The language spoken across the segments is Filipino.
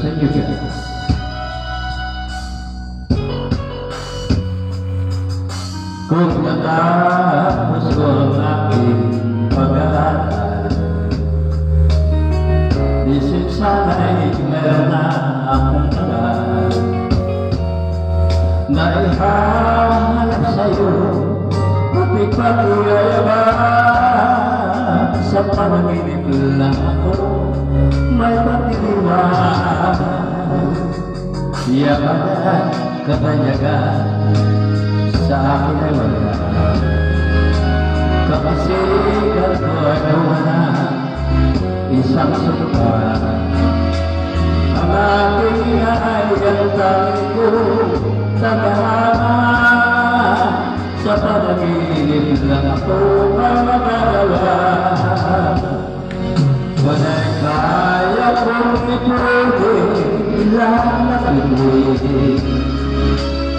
Thank you guys. Kung natapos ko ang aking pag-aaral, isip sana'y meron na akong tagal na ihahanap sa'yo, pati pag-iyayaban. Sa panaginip lang ako may pagdiriwan, yaman, katanyagan sa akin ay wala. Kapasikat ko ay wala, isang sukat. Ang aking ay gantay ko, tagama. Sa panaginip lang ako may magagawa. Wala'y kaya kong ipagin lahat na pinig.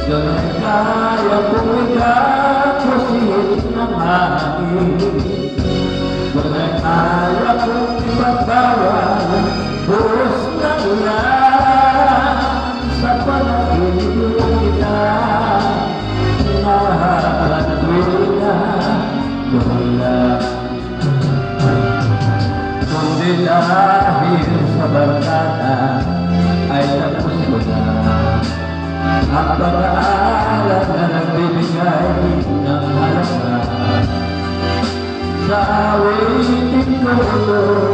Wala'y kaya kong ikapusin ng hangin. Wala'y kaya kong ipagbawan buhos na ulan. Sa panaginip lang kita nakakatuloy na wala. Kundi dahil sa barkada ay tapos ko na ang pag-aaral na nagbibigay ng halaga. Sa awitin ko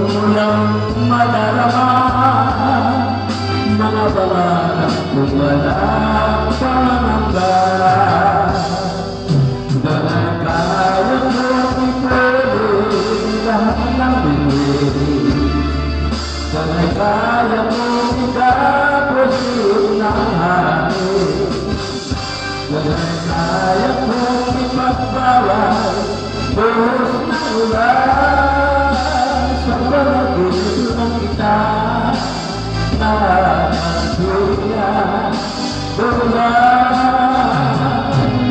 mulang madarama, mga pangarap ko walang pangamba. Dahil kaya ko ipagin lahat ng bibig, dahil kaya ko ikapusin ng hangin, dahil kaya ko ipagbawan buhos na ulan. Sa panaginip ng kita nakakatuloy na bulan.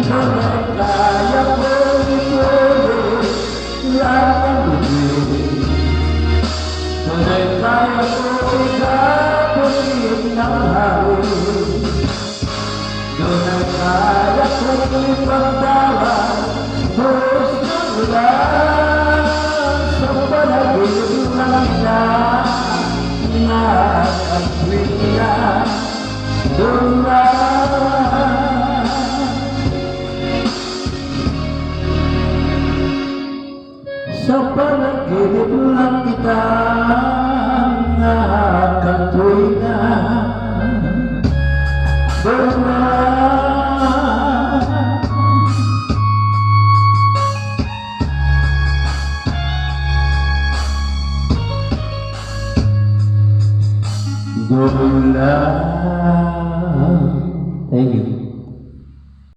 Dahil kaya ko ipagin lahat ng bibig, dahil kaya ko ikapusin ng hangin, dahil kaya ko ipagbawan buhos na ulan. Sa panaginip ng kita nakakatuloy na bulan. Sa panaginip lang kita nakakatuloy na bulan. Bulan. Thank you.